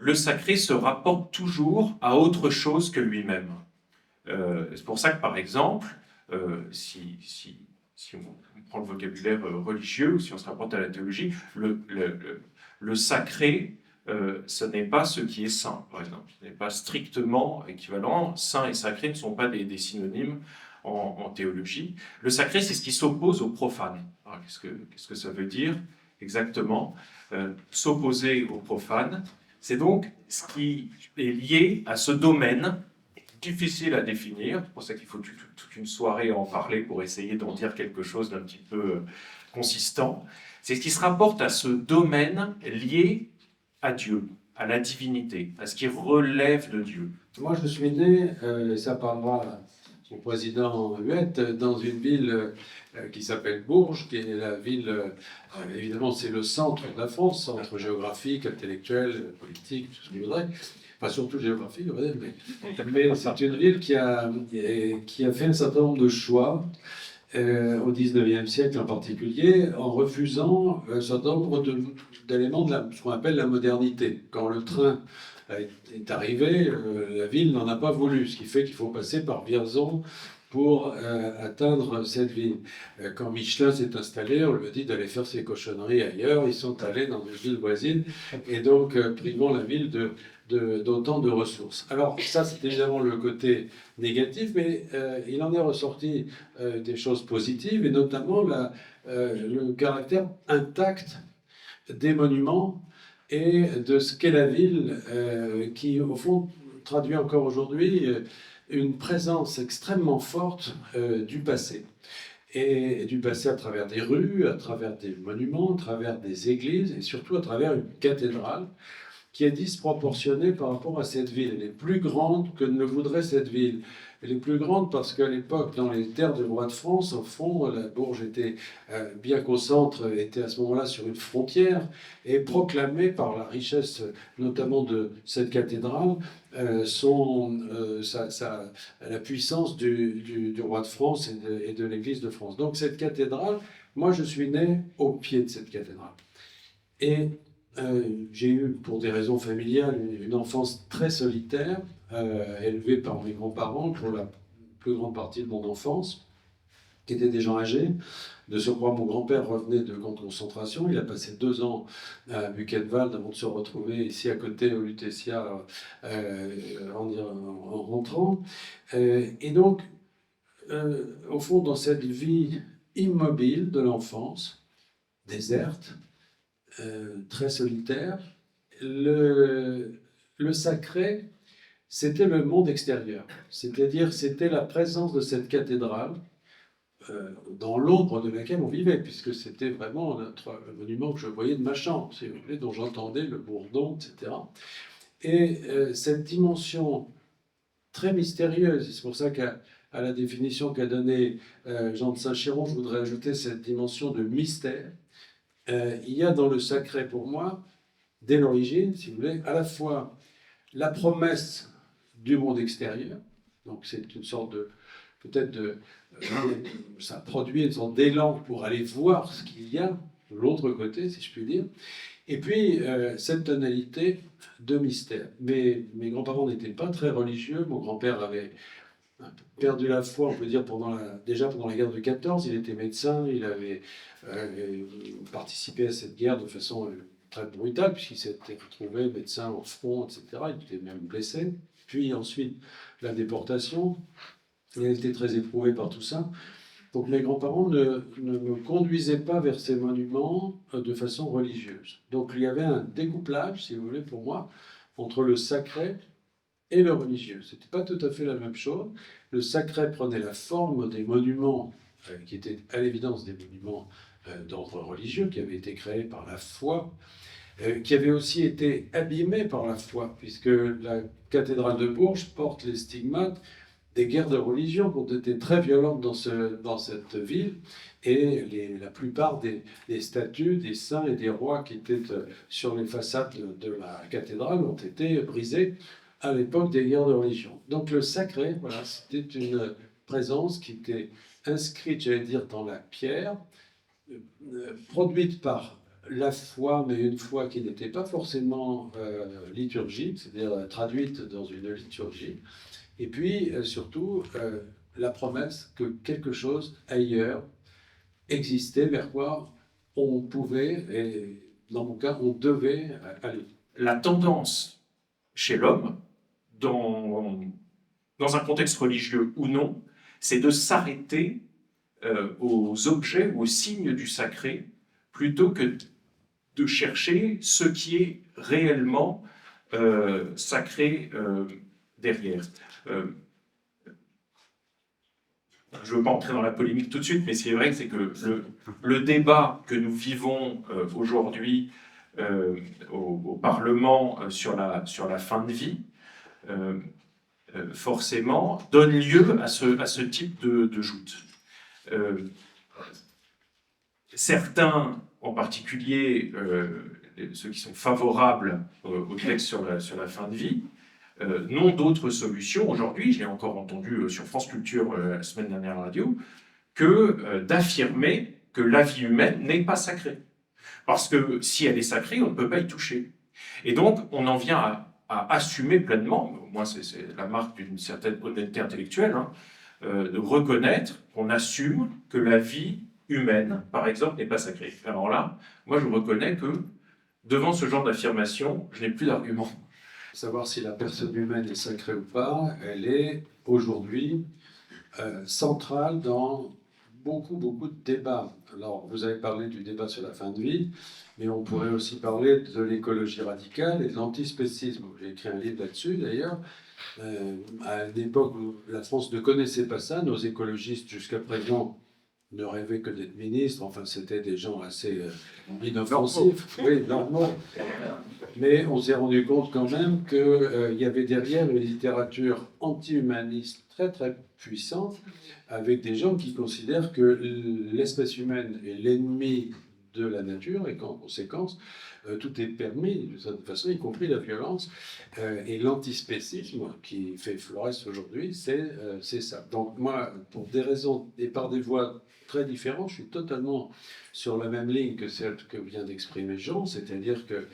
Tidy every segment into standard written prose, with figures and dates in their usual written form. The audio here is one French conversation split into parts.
le sacré se rapporte toujours à autre chose que lui-même. C'est pour ça que, par exemple, si on prend le vocabulaire religieux, ou si on se rapporte à la théologie, le sacré, ce n'est pas ce qui est saint, par exemple. Ce n'est pas strictement équivalent. Saint et sacré ne sont pas des synonymes en théologie. Le sacré, c'est ce qui s'oppose au profane. Alors, qu'est-ce que ça veut dire exactement? S'opposer au profane, c'est donc ce qui est lié à ce domaine difficile à définir. C'est pour ça qu'il faut toute une soirée en parler pour essayer d'en dire quelque chose d'un petit peu consistant. C'est ce qui se rapporte à ce domaine lié à Dieu, à la divinité, à ce qui relève de Dieu. Moi, je suis né, et ça parlera au président Huette, dans une ville qui s'appelle Bourges, qui est la ville, évidemment, c'est le centre de la France, centre géographique, intellectuel, politique, tout ce que vous voudrez. Enfin, surtout géographique, mais c'est une ville qui a fait un certain nombre de choix au XIXe siècle en particulier, en refusant un certain nombre d'éléments de ce qu'on appelle la modernité. Quand le train est arrivé, la ville n'en a pas voulu, ce qui fait qu'il faut passer par Vierzon pour atteindre cette ville. Quand Michelin s'est installé, on lui a dit d'aller faire ses cochonneries ailleurs. Ils sont allés dans une ville voisine, et donc privant la ville d'autant de ressources. Alors ça, c'est évidemment le côté négatif, mais il en est ressorti des choses positives, et notamment le caractère intact des monuments et de ce qu'est la ville, qui, au fond, traduit encore aujourd'hui une présence extrêmement forte du passé. Et du passé à travers des rues, à travers des monuments, à travers des églises, et surtout à travers une cathédrale qui est disproportionnée par rapport à cette ville. Elle est plus grande que ne le voudrait cette ville. Elle est plus grande parce qu'à l'époque, dans les terres du roi de France, au fond, la Bourges était, bien qu'au centre, était à ce moment-là sur une frontière, et proclamée par la richesse, notamment de cette cathédrale, la puissance du roi de France et de l'Église de France. Donc cette cathédrale, moi je suis né au pied de cette cathédrale. Et j'ai eu, pour des raisons familiales, une enfance très solitaire, élevée par mes grands-parents pour la plus grande partie de mon enfance, qui étaient des gens âgés. De surcroît, mon grand-père revenait de camp de concentration. Il a passé 2 ans à Buchenwald avant de se retrouver ici à côté, au Lutetia, en rentrant. Et donc, au fond, dans cette vie immobile de l'enfance, déserte, très solitaire, le sacré, c'était le monde extérieur. C'est-à-dire, c'était la présence de cette cathédrale dans l'ombre de laquelle on vivait, puisque c'était vraiment le monument que je voyais de ma chambre, si vous voulez, dont j'entendais le bourdon, etc. Et cette dimension très mystérieuse, c'est pour ça qu'à la définition qu'a donnée Jean de Saint-Chéron, je voudrais ajouter cette dimension de mystère. Il y a dans le sacré, pour moi, dès l'origine, si vous voulez, à la fois la promesse du monde extérieur, donc c'est une sorte de, peut-être ça produit une sorte d'élan pour aller voir ce qu'il y a de l'autre côté, si je puis dire, et puis cette tonalité de mystère. Mais mes grands-parents n'étaient pas très religieux. Mon grand-père avait perdu la foi, on peut dire, déjà pendant la guerre de 14, il était médecin, il avait participé à cette guerre de façon très brutale, puisqu'il s'était retrouvé médecin au front, etc. Il était même blessé. Puis ensuite, la déportation, il a été très éprouvé par tout ça. Donc mes grands-parents ne me conduisaient pas vers ces monuments de façon religieuse. Donc il y avait un découplage, si vous voulez, pour moi, entre le sacré et le religieux. Ce n'était pas tout à fait la même chose. Le sacré prenait la forme des monuments, qui étaient à l'évidence des monuments d'ordre religieux, qui avaient été créés par la foi, qui avaient aussi été abîmés par la foi, puisque la cathédrale de Bourges porte les stigmates des guerres de religion qui ont été très violentes dans cette ville, et la plupart des statues des saints et des rois qui étaient sur les façades de la cathédrale ont été brisées à l'époque des guerres de religion. Donc le sacré, voilà, c'était une présence qui était inscrite, j'allais dire, dans la pierre, produite par la foi, mais une foi qui n'était pas forcément liturgique, c'est-à-dire traduite dans une liturgie. Et puis, surtout, la promesse que quelque chose ailleurs existait vers quoi on pouvait, et dans mon cas, on devait aller. La tendance chez l'homme, dans un contexte religieux ou non, c'est de s'arrêter aux objets ou aux signes du sacré plutôt que de chercher ce qui est réellement sacré derrière. Je ne veux pas entrer dans la polémique tout de suite, mais c'est vrai que c'est que le débat que nous vivons aujourd'hui au Parlement sur la fin de vie, forcément, donne lieu à ce type de joute. Certains, en particulier ceux qui sont favorables au texte sur la fin de vie, n'ont d'autre solution aujourd'hui, je l'ai encore entendu sur France Culture la semaine dernière à la radio, que d'affirmer que la vie humaine n'est pas sacrée. Parce que si elle est sacrée, on ne peut pas y toucher. Et donc, on en vient à assumer pleinement, au moins c'est la marque d'une certaine honnêteté intellectuelle, hein, de reconnaître qu'on assume que la vie humaine, par exemple, n'est pas sacrée. Alors là, moi je reconnais que devant ce genre d'affirmation, je n'ai plus d'argument. Savoir si la personne humaine est sacrée ou pas, elle est aujourd'hui centrale dans beaucoup de débats. Alors, vous avez parlé du débat sur la fin de vie, mais on pourrait aussi parler de l'écologie radicale et de l'antispécisme. J'ai écrit un livre là-dessus, d'ailleurs. À une époque où la France ne connaissait pas ça, nos écologistes, jusqu'à présent, ne rêvaient que d'être ministres. Enfin, c'était des gens assez inoffensifs, oui, normaux. Mais on s'est rendu compte quand même qu'il y avait derrière une littérature anti-humaniste très puissante, avec des gens qui considèrent que l'espèce humaine est l'ennemi de la nature et qu'en conséquence, tout est permis de cette façon, y compris la violence. Et l'antispécisme qui fait florès aujourd'hui, c'est ça. Donc moi, pour des raisons et par des voies très différentes, je suis totalement sur la même ligne que celle que vient d'exprimer Jean, c'est-à-dire que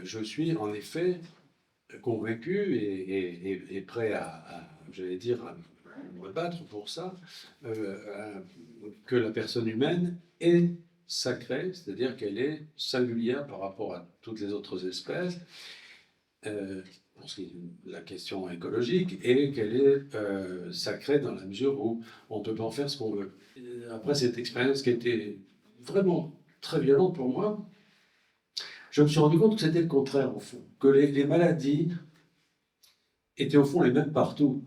je suis en effet convaincu et prêt j'allais dire, à me battre pour ça, que la personne humaine est sacrée, c'est-à-dire qu'elle est singulière par rapport à toutes les autres espèces, pour ce qui est de la question écologique, et qu'elle est sacrée dans la mesure où on ne peut pas en faire ce qu'on veut. Après cette expérience qui a été vraiment très violente pour moi, je me suis rendu compte que c'était le contraire, au fond. Que les maladies étaient au fond les mêmes partout.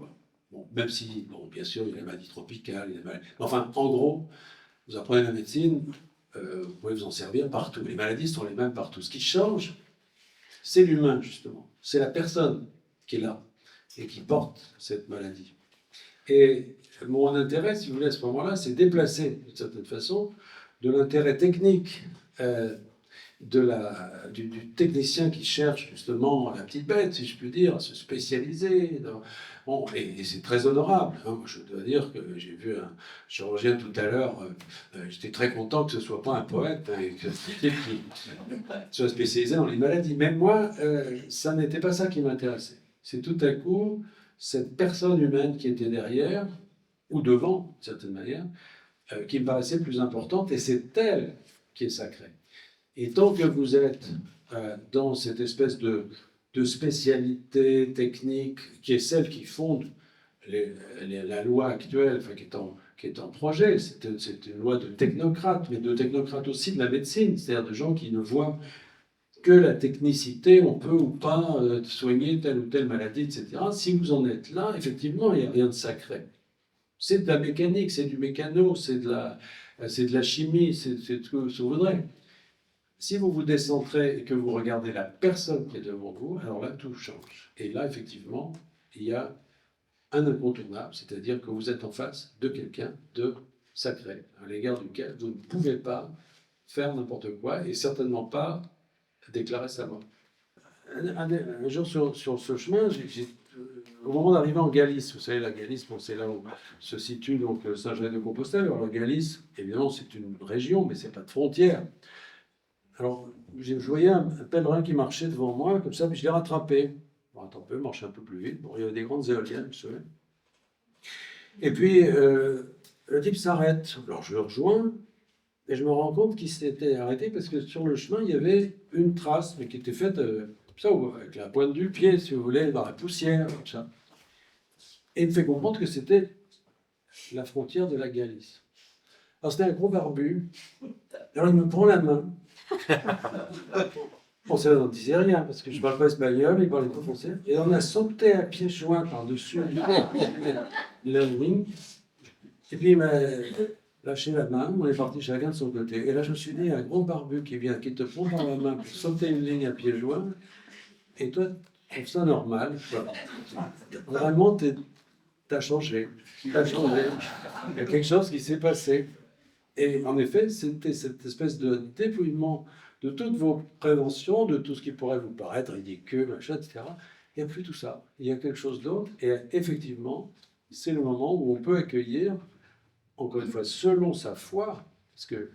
Bon, même si, bon, bien sûr, il y a les maladies tropicales, il y a les maladies... Enfin, en gros, vous apprenez la médecine, vous pouvez vous en servir partout. Les maladies sont les mêmes partout. Ce qui change, c'est l'humain, justement. C'est la personne qui est là et qui porte cette maladie. Et mon intérêt, si vous voulez, à ce moment-là, c'est déplacer, d'une certaine façon, de l'intérêt technique du technicien qui cherche justement la petite bête, si je puis dire, à se spécialiser. Bon, et c'est très honorable. Hein. Je dois dire que j'ai vu un chirurgien tout à l'heure, j'étais très content que ce ne soit pas un poète hein, et que qui soit spécialisé dans les maladies. Mais moi, ça n'était pas ça qui m'intéressait. C'est tout à coup cette personne humaine qui était derrière, ou devant, d'une certaine manière, qui me paraissait plus importante, et c'est elle qui est sacrée. Et tant que vous êtes dans cette espèce de spécialité technique qui est celle qui fonde la loi actuelle, enfin, qui est en projet, c'est une loi de technocrates, mais de technocrates aussi de la médecine, c'est-à-dire de gens qui ne voient que la technicité, on peut ou pas soigner telle ou telle maladie, etc. Si vous en êtes là, effectivement, il n'y a rien de sacré. C'est de la mécanique, c'est du mécano, c'est de la chimie, c'est ce que vous voudrez. Si vous vous décentrez et que vous regardez la personne qui est devant vous, alors là, tout change. Et là, effectivement, il y a un incontournable, c'est-à-dire que vous êtes en face de quelqu'un de sacré, à l'égard duquel vous ne pouvez pas faire n'importe quoi et certainement pas déclarer sa mort. Un jour, sur ce chemin, au moment d'arriver en Galice, vous savez, la Galice, bon, c'est là où se situe donc Saint-Genès-de-Compostelle. Alors, la Galice, évidemment, c'est une région, mais ce n'est pas de frontière. Alors, je voyais un pèlerin qui marchait devant moi, comme ça, puis je l'ai rattrapé. Bon, attends un peu, marcher un peu plus vite. Bon, il y avait des grandes éoliennes, je savais. Et puis, le type s'arrête. Alors, je le rejoins, et je me rends compte qu'il s'était arrêté parce que sur le chemin, il y avait une trace, mais qui était faite, ça, avec la pointe du pied, si vous voulez, dans la poussière, comme ça. Et il me fait comprendre que c'était la frontière de la Galice. Alors, c'était un gros barbu. Alors, il me prend la main. Bon, ça n'en disait rien, parce que je ne parle pas espagnol, il parlait pas français. Et on a sauté à pieds joints par-dessus la ligne. Et puis, il m'a lâché la main, on est partis chacun de son côté. Et là, je me suis dit, un gros barbu qui vient, qui te prend par la main pour sauter une ligne à pieds joints, et toi, tu trouves ça normal. Voilà. Vraiment, t'as changé. T'as changé. Il y a quelque chose qui s'est passé. Et en effet, c'était cette espèce de dépouillement de toutes vos préventions, de tout ce qui pourrait vous paraître ridicule, machin, etc. Il n'y a plus tout ça. Il y a quelque chose d'autre. Et effectivement, c'est le moment où on peut accueillir, encore une fois, selon sa foi, parce que,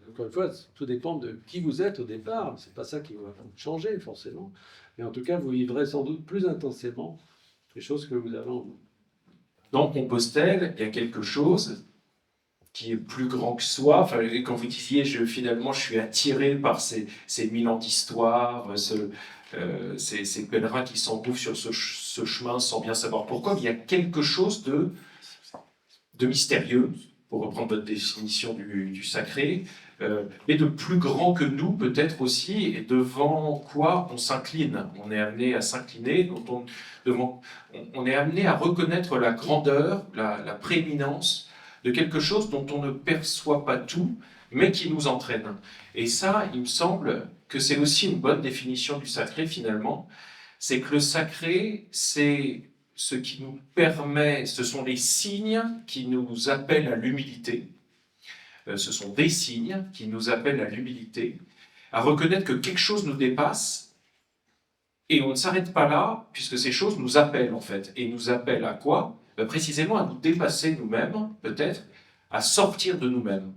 encore une fois, tout dépend de qui vous êtes au départ. C'est pas ça qui va changer, forcément. Mais en tout cas, vous vivrez sans doute plus intensément les choses que vous avez en vous. Dans Compostelle, il y a quelque chose qui est plus grand que soi. Enfin, quand vous disiez, finalement, je suis attiré par ces 1000 ans d'histoire, ces pèlerins qui s'engouffrent sur ce chemin sans bien savoir pourquoi, mais il y a quelque chose de mystérieux, pour reprendre votre définition du sacré, mais de plus grand que nous, peut-être aussi, et devant quoi on s'incline. On est amené à s'incliner, on est amené à reconnaître la grandeur, la prééminence de quelque chose dont on ne perçoit pas tout, mais qui nous entraîne. Et ça, il me semble que c'est aussi une bonne définition du sacré, finalement. C'est que le sacré, c'est ce qui nous permet, ce sont les signes qui nous appellent à l'humilité. Ce sont des signes qui nous appellent à l'humilité, à reconnaître que quelque chose nous dépasse, et on ne s'arrête pas là, puisque ces choses nous appellent, en fait. Et nous appellent à quoi ? Précisément à nous dépasser nous-mêmes, peut-être, à sortir de nous-mêmes.